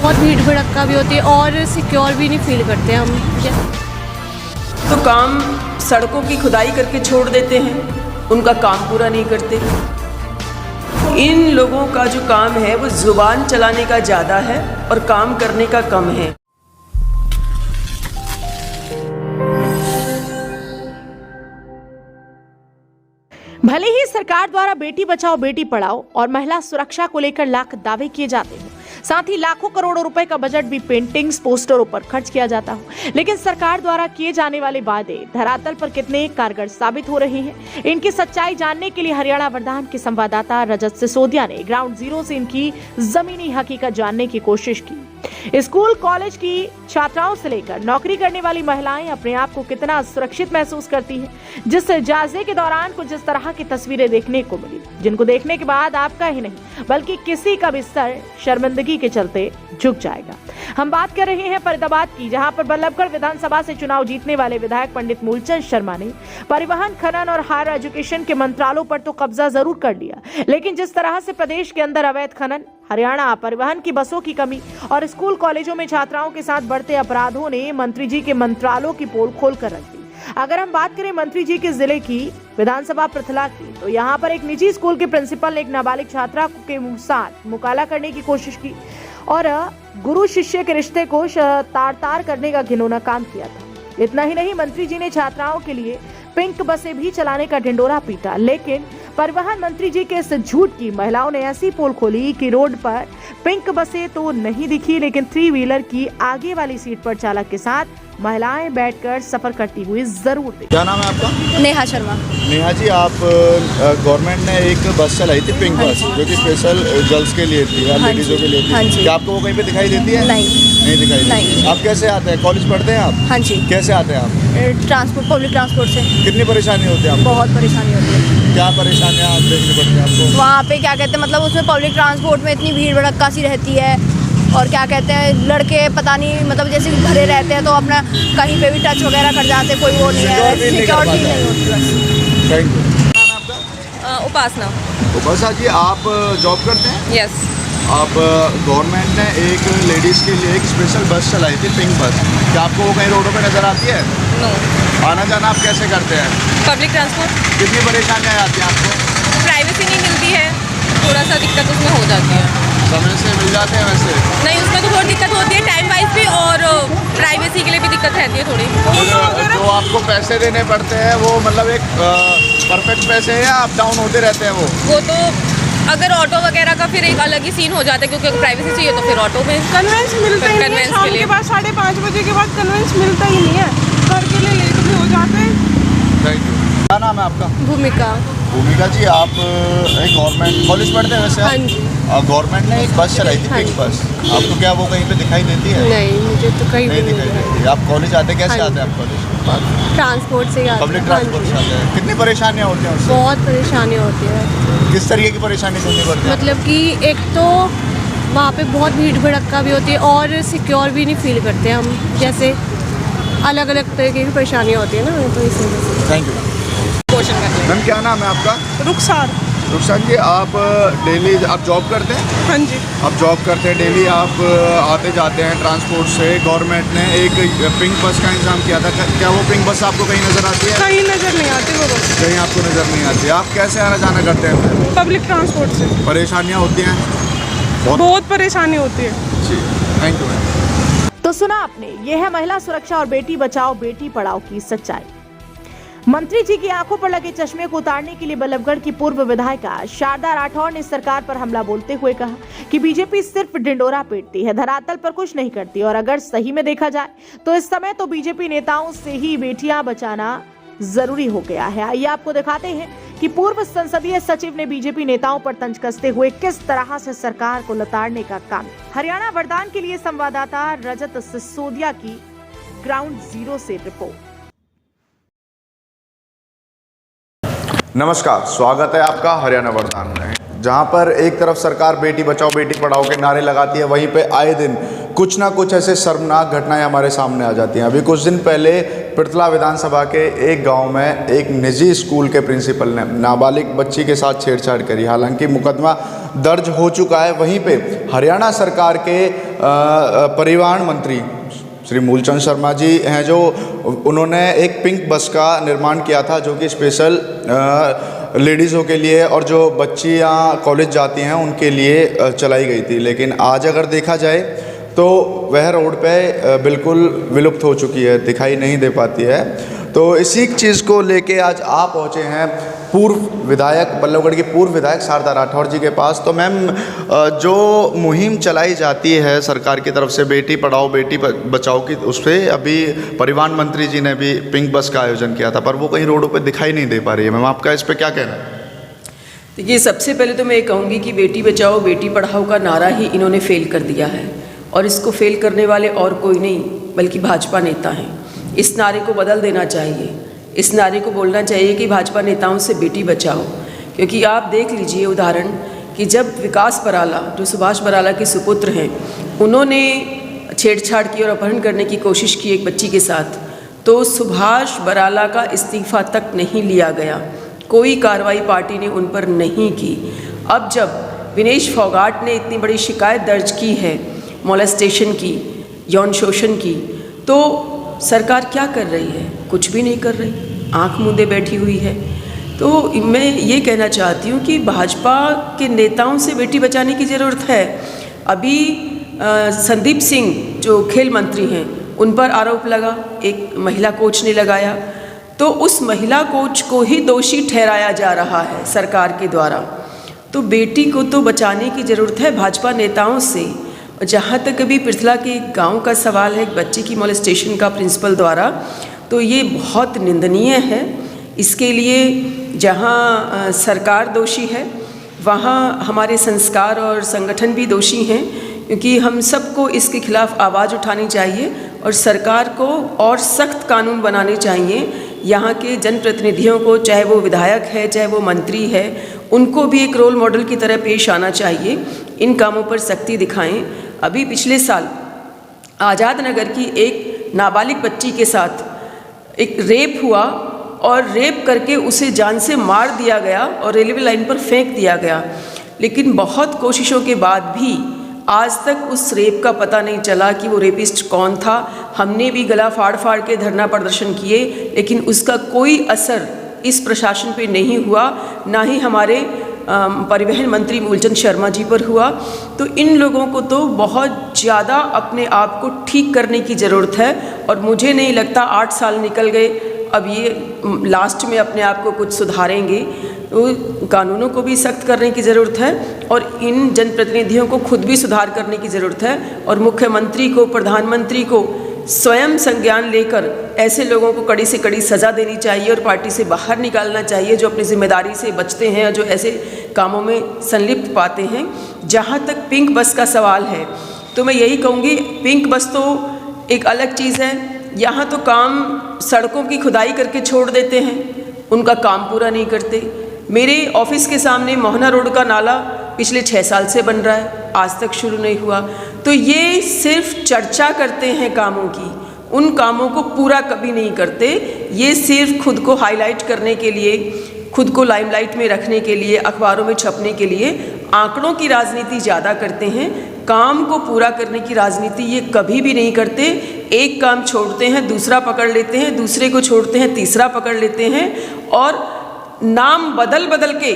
बहुत भीड़ भड़क्का भी होती है और सिक्योर भी नहीं फील करते हम। तो काम सड़कों की खुदाई करके छोड़ देते हैं, उनका काम पूरा नहीं करते। इन लोगों का जो काम है वो जुबान चलाने का ज़्यादा है और काम करने का कम है। भले ही सरकार द्वारा बेटी बचाओ बेटी पढ़ाओ और महिला सुरक्षा को लेकर लाख दावे किए जाते हैं, साथ ही लाखों करोड़ों रुपए का बजट भी पेंटिंग्स पोस्टरों पर खर्च किया जाता हो, लेकिन सरकार द्वारा किए जाने वाले वादे धरातल पर कितने कारगर साबित हो रहे हैं, इनकी सच्चाई जानने के लिए हरियाणा वर्धान के संवाददाता रजत सिसोदिया ने ग्राउंड जीरो से इनकी जमीनी हकीकत जानने की कोशिश की। स्कूल कॉलेज की छात्राओं से लेकर नौकरी करने वाली महिलाएं अपने आप को कितना सुरक्षित महसूस करती हैं, जिस जायजे के दौरान कुछ इस तरह की तस्वीरें देखने को मिली, जिनको देखने के बाद आपका ही नहीं बल्कि किसी का भी सर शर्मिंदगी के चलते झुक जाएगा। हम बात कर रहे हैं फरीदाबाद की, जहां पर बल्लभगढ़ विधानसभा से चुनाव जीतने वाले विधायक पंडित मूलचंद शर्मा ने परिवहन, खनन और हायर एजुकेशन के मंत्रालयों पर तो कब्जा जरूर कर लिया, लेकिन जिस तरह से प्रदेश के अंदर अवैध खनन, हरियाणा परिवहन की बसों की कमी और स्कूल कॉलेजों में छात्राओं के साथ बढ़ते अपराधों ने मंत्री जी के मंत्रालयों की पोल खोल कर रख दी। अगर हम बात करें मंत्री जी के जिले की विधानसभा पृथला की, तो यहाँ पर एक निजी स्कूल के प्रिंसिपल ने एक नाबालिग छात्रा के साथ मुकाला करने की कोशिश की और गुरु शिष्य के रिश्ते को तार करने का घिनौना काम किया था। इतना ही नहीं, मंत्री जी ने छात्राओं के लिए पिंक बसें भी चलाने का ढिंडोरा पीटा, लेकिन परिवहन मंत्री जी के इस झूठ की महिलाओं ने ऐसी पोल खोली कि रोड पर पिंक बसें तो नहीं दिखी, लेकिन 3 व्हीलर की आगे वाली सीट पर चालक के साथ महिलाएं बैठकर सफर करती हुई जरूर दिखी। क्या नाम है आपका? नेहा शर्मा। नेहा जी, आप गवर्नमेंट ने एक बस चलाई थी पिंक बस, जो कि स्पेशल गर्ल्स के लिए थी या लेडीजों के लिए थी। क्या आपको वो कहीं पे दिखाई देती है? नहीं दिखाई देती। आप कैसे आते हैं? कॉलेज पढ़ते हैं आप? हाँ जी। कैसे आते हैं आप? ट्रांसपोर्ट, पब्लिक ट्रांसपोर्ट से। कितनी परेशानी होती है आपको? बहुत परेशानी होती है। क्या परेशानियाँ देखनी पड़ती है आपको? वहाँ पे क्या कहते हैं, मतलब उसमें पब्लिक ट्रांसपोर्ट में इतनी भीड़ भड़क्का सी रहती है और क्या कहते हैं, लड़के पता नहीं मतलब जैसे भरे रहते हैं तो अपना कहीं पे भी टच वगैरह कर जाते, कोई वो नहीं है, सिक्योरिटी नहीं होती बस। Thank you. क्या नाम है आपका? उपासना। उपासना जी, आप जॉब करते हैं? यस। आप गवर्नमेंट ने एक लेडीज़ के लिए एक स्पेशल बस चलाई थी पिंक बस, क्या आपको वो कहीं रोडों पे नज़र आती है? नो। आना जाना आप कैसे करते हैं? Public transport. कितनी परेशानियाँ आती हैं आपको? प्राइवेसी नहीं मिलती है, थोड़ा सा दिक्कत उसमें हो जाती है। समय से मिल जाते हैं वैसे? नहीं, उसमें तो थोड़ी दिक्कत होती है टाइम वाइज भी, और प्राइवेसी के लिए भी दिक्कत रहती है थोड़ी। जो आपको पैसे देने पड़ते हैं वो मतलब एक परफेक्ट पैसे हैं या अप डाउन होते रहते हैं वो तो अगर ऑटो वगैरह का फिर एक अलग ही सीन हो जाता है, क्योंकि अगर प्राइवेसी चाहिए तो फिर ऑटो में कन्वेंस मिलता ही नहीं है। शाम के बाद 5:30 बजे के बाद कन्वेंस मिलता ही नहीं है, घर के लिए लेट भी हो जाते हैं। Thank you. क्या नाम है आपका? भूमिका। भूमिका जी, आप एक गवर्नमेंट कॉलेज पढ़ते हैं वैसे? हाँ जी। गवर्नमेंट ने एक बस चलाई थी पिंक बस, आपको क्या वो कहीं पे दिखाई देती है? नहीं, मुझे तो कहीं नहीं दिखाई देती। आप कॉलेज आते कैसे आते हैं आप कॉलेज? ट्रांसपोर्ट से आते हैं। पब्लिक ट्रांसपोर्ट से आते हैं। कितनी परेशानियाँ होती हैं उससे? बहुत परेशानी होती है। किस तरीके की परेशानी सुननी पड़ती है? मतलब कि एक तो वहाँ पे बहुत भीड़ भड़क्का भी होती है और सिक्योर भी नहीं फील करते हम, जैसे अलग अलग तरीके की परेशानियाँ होती है ना, तो इस वजह से। थैंक यू क्वेश्चन करते मैम। क्या नाम है आपका? रुखसार। रुखसार जी, आप डेली आप जॉब करते हैं? हाँ जी। आप जॉब करते हैं, डेली आप आते जाते हैं ट्रांसपोर्ट से। गवर्नमेंट ने एक पिंक बस का इंतजाम किया था, क्या वो पिंक बस आपको कहीं नज़र आती है? कहीं नज़र नहीं आती वो बस। कहीं आपको नज़र नहीं आती। आप कैसे आना जाना करते हैं? पब्लिक ट्रांसपोर्ट से। परेशानियाँ होती हैं? बहुत परेशानी होती है जी। Thank you ma'am. तो सुना आपने, यह है महिला सुरक्षा और बेटी बचाओ बेटी पढ़ाओ की सच्चाई। मंत्री जी की आंखों पर लगे चश्मे को उतारने के लिए बल्लभगढ़ की पूर्व विधायिका शारदा राठौर ने सरकार पर हमला बोलते हुए कहा कि बीजेपी सिर्फ डिंडोरा पीटती है, धरातल पर कुछ नहीं करती, और अगर सही में देखा जाए तो इस समय तो बीजेपी नेताओं से ही बेटियां बचाना जरूरी हो गया है। आइए आपको दिखाते हैं कि पूर्व संसदीय सचिव ने बीजेपी नेताओं पर तंज कसते हुए किस तरह से सरकार को लताड़ने का काम। हरियाणा वर्धान के लिए संवाददाता रजत सिसोदिया की ग्राउंड जीरो से रिपोर्ट। नमस्कार, स्वागत है आपका हरियाणा वर्धान में। जहाँ पर एक तरफ सरकार बेटी बचाओ बेटी पढ़ाओ के नारे लगाती है, वहीं पे आए दिन कुछ ना कुछ ऐसे शर्मनाक घटनाएं हमारे सामने आ जाती हैं। अभी कुछ दिन पहले पृथला विधानसभा के एक गांव में एक निजी स्कूल के प्रिंसिपल ने नाबालिग बच्ची के साथ छेड़छाड़ करी। हालांकि मुकदमा दर्ज हो चुका है। वहीं पे हरियाणा सरकार के परिवहन मंत्री श्री मूलचंद शर्मा जी हैं, जो उन्होंने एक पिंक बस का निर्माण किया था, जो कि स्पेशल लेडीज़ों के लिए और जो बच्चियाँ कॉलेज जाती हैं उनके लिए चलाई गई थी। लेकिन आज अगर देखा जाए तो वह रोड पे बिल्कुल विलुप्त हो चुकी है, दिखाई नहीं दे पाती है। तो इसी चीज़ को लेके आज आप पहुँचे हैं पूर्व विधायक बल्लभगढ़ की पूर्व विधायक शारदा राठौर जी के पास। तो मैम, जो मुहिम चलाई जाती है सरकार की तरफ से बेटी पढ़ाओ बेटी बचाओ की, उस पर अभी परिवहन मंत्री जी ने भी पिंक बस का आयोजन किया था, पर वो कहीं रोडों पे दिखाई नहीं दे पा रही है। मैम, आपका इस पर क्या कहना है? देखिए, सबसे पहले तो मैं ये कहूँगी कि बेटी बचाओ बेटी पढ़ाओ का नारा ही इन्होंने फेल कर दिया है, और इसको फेल करने वाले और कोई नहीं बल्कि भाजपा नेता हैं। इस नारे को बदल देना चाहिए। इस नारे को बोलना चाहिए कि भाजपा नेताओं से बेटी बचाओ। क्योंकि आप देख लीजिए उदाहरण कि जब विकास बराला, जो सुभाष बराला के सुपुत्र हैं, उन्होंने छेड़छाड़ की और अपहरण करने की कोशिश की एक बच्ची के साथ, तो सुभाष बराला का इस्तीफा तक नहीं लिया गया। कोई कार्रवाई पार्टी ने उन पर नहीं की। अब जब विनेश फोगाट ने इतनी बड़ी शिकायत दर्ज की है मोलेस्टेशन की, यौन शोषण की, तो सरकार क्या कर रही है? कुछ भी नहीं कर रही, आंख मूंदे बैठी हुई है। तो मैं ये कहना चाहती हूँ कि भाजपा के नेताओं से बेटी बचाने की ज़रूरत है। अभी संदीप सिंह जो खेल मंत्री हैं, उन पर आरोप लगा, एक महिला कोच ने लगाया, तो उस महिला कोच को ही दोषी ठहराया जा रहा है सरकार के द्वारा। तो बेटी को तो बचाने की ज़रूरत है भाजपा नेताओं से। जहाँ तक अभी पृथला के गांव का सवाल है, एक बच्ची की मोलेस्टेशन का प्रिंसिपल द्वारा, तो ये बहुत निंदनीय है। इसके लिए जहाँ सरकार दोषी है, वहाँ हमारे संस्कार और संगठन भी दोषी हैं, क्योंकि हम सबको इसके खिलाफ आवाज़ उठानी चाहिए और सरकार को और सख्त कानून बनाने चाहिए। यहाँ के जनप्रतिनिधियों को, चाहे वो विधायक है चाहे वो मंत्री है, उनको भी एक रोल मॉडल की तरह पेश आना चाहिए। इन कामों पर सख्ती दिखाएं। अभी पिछले साल आज़ाद नगर की एक नाबालिग बच्ची के साथ एक रेप हुआ और रेप करके उसे जान से मार दिया गया और रेलवे लाइन पर फेंक दिया गया। लेकिन बहुत कोशिशों के बाद भी आज तक उस रेप का पता नहीं चला कि वो रेपिस्ट कौन था। हमने भी गला फाड़ फाड़ के धरना प्रदर्शन किए, लेकिन उसका कोई असर इस प्रशासन पे नहीं हुआ, ना ही हमारे परिवहन मंत्री मूलचंद शर्मा जी पर हुआ। तो इन लोगों को तो बहुत ज़्यादा अपने आप को ठीक करने की ज़रूरत है, और मुझे नहीं लगता 8 साल निकल गए, अब ये लास्ट में अपने आप को कुछ सुधारेंगे। तो कानूनों को भी सख्त करने की ज़रूरत है, और इन जनप्रतिनिधियों को खुद भी सुधार करने की ज़रूरत है, और मुख्यमंत्री को, प्रधानमंत्री को स्वयं संज्ञान लेकर ऐसे लोगों को कड़ी से कड़ी सज़ा देनी चाहिए और पार्टी से बाहर निकालना चाहिए जो अपनी जिम्मेदारी से बचते हैं और जो ऐसे कामों में संलिप्त पाते हैं। जहाँ तक पिंक बस का सवाल है, तो मैं यही कहूँगी, पिंक बस तो एक अलग चीज़ है। यहाँ तो काम सड़कों की खुदाई करके छोड़ देते हैं, उनका काम पूरा नहीं करते। मेरे ऑफिस के सामने मोहना रोड का नाला पिछले 6 साल से बन रहा है, आज तक शुरू नहीं हुआ। तो ये सिर्फ चर्चा करते हैं कामों की, उन कामों को पूरा कभी नहीं करते। ये सिर्फ खुद को हाईलाइट करने के लिए, खुद को लाइमलाइट में रखने के लिए, अखबारों में छपने के लिए आंकड़ों की राजनीति ज़्यादा करते हैं। काम को पूरा करने की राजनीति ये कभी भी नहीं करते। एक काम छोड़ते हैं, दूसरा पकड़ लेते हैं, दूसरे को छोड़ते हैं, तीसरा पकड़ लेते हैं, और नाम बदल बदल के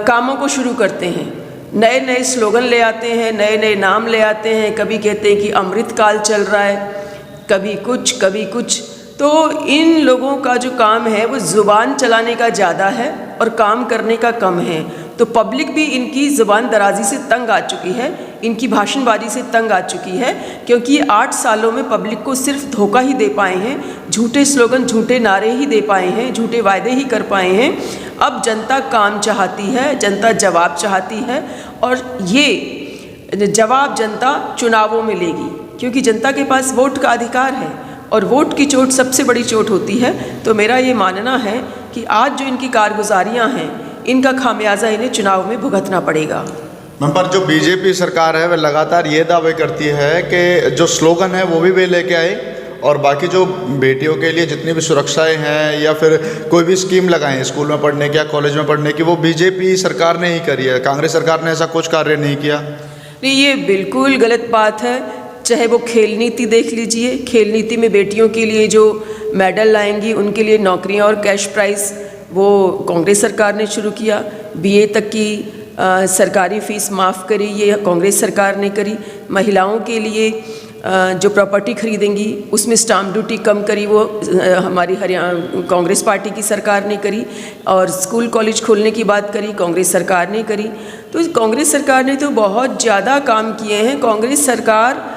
कामों को शुरू करते हैं। नए नए स्लोगन ले आते हैं, नए नए नाम ले आते हैं। कभी कहते हैं कि अमृत काल चल रहा है, कभी कुछ कभी कुछ। तो इन लोगों का जो काम है वो ज़ुबान चलाने का ज़्यादा है और काम करने का कम है। तो पब्लिक भी इनकी ज़ुबान दराजी से तंग आ चुकी है, इनकी भाषणबाजी से तंग आ चुकी है, क्योंकि 8 सालों में पब्लिक को सिर्फ धोखा ही दे पाए हैं, झूठे स्लोगन, झूठे नारे ही दे पाए हैं, झूठे वायदे ही कर पाए हैं। अब जनता काम चाहती है, जनता जवाब चाहती है, और ये जवाब जनता चुनावों में लेगी, क्योंकि जनता के पास वोट का अधिकार है और वोट की चोट सबसे बड़ी चोट होती है। तो मेरा ये मानना है कि आज जो इनकी कारगुजारियाँ हैं, इनका खामियाजा इन्हें चुनाव में भुगतना पड़ेगा। मैम, पर जो बीजेपी सरकार है वह लगातार ये दावे करती है कि जो स्लोगन है वो भी वे लेके आए और बाकी जो बेटियों के लिए जितनी भी सुरक्षाएं हैं या फिर कोई भी स्कीम लगाएं स्कूल में पढ़ने की या कॉलेज में पढ़ने की, वो बीजेपी सरकार ने ही करी है। कांग्रेस सरकार ने ऐसा कुछ कार्य नहीं किया। नहीं, ये बिल्कुल गलत बात है। चाहे वो खेल नीति देख लीजिए, खेल नीति में बेटियों के लिए जो मेडल लाएंगी उनके लिए नौकरियां और कैश प्राइज़ वो कांग्रेस सरकार ने शुरू किया। बीए तक की सरकारी फ़ीस माफ़ करी, ये कांग्रेस सरकार ने करी। महिलाओं के लिए जो प्रॉपर्टी खरीदेंगी उसमें स्टाम्प ड्यूटी कम करी, वो हमारी हरियाणा कांग्रेस पार्टी की सरकार ने करी। और स्कूल कॉलेज खोलने की बात करी, कांग्रेस सरकार ने करी। तो कांग्रेस सरकार ने तो बहुत ज़्यादा काम किए हैं। कांग्रेस सरकार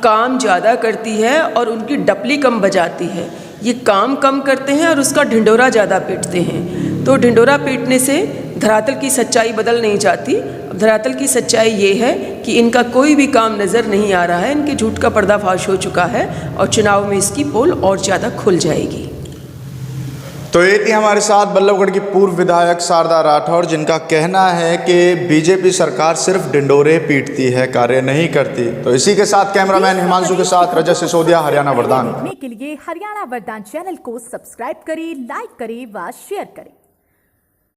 काम ज़्यादा करती है और उनकी डपली कम बजाती है। ये काम कम करते हैं और उसका ढिंडोरा ज़्यादा पीटते हैं। तो ढिंडोरा पीटने से धरातल की सच्चाई बदल नहीं जाती। धरातल की सच्चाई ये है कि इनका कोई भी काम नज़र नहीं आ रहा है, इनके झूठ का पर्दाफाश हो चुका है और चुनाव में इसकी पोल और ज़्यादा खुल जाएगी। तो ये थी हमारे साथ बल्लभगढ़ की पूर्व विधायक शारदा राठौर, जिनका कहना है कि बीजेपी सरकार सिर्फ ढिंडोरे पीटती है, कार्य नहीं करती। तो इसी के साथ कैमरामैन हिमांशु के साथ रजत सिसोदिया, हरियाणा वरदान। के लिए हरियाणा वरदान चैनल को सब्सक्राइब करें, लाइक करें व शेयर करें।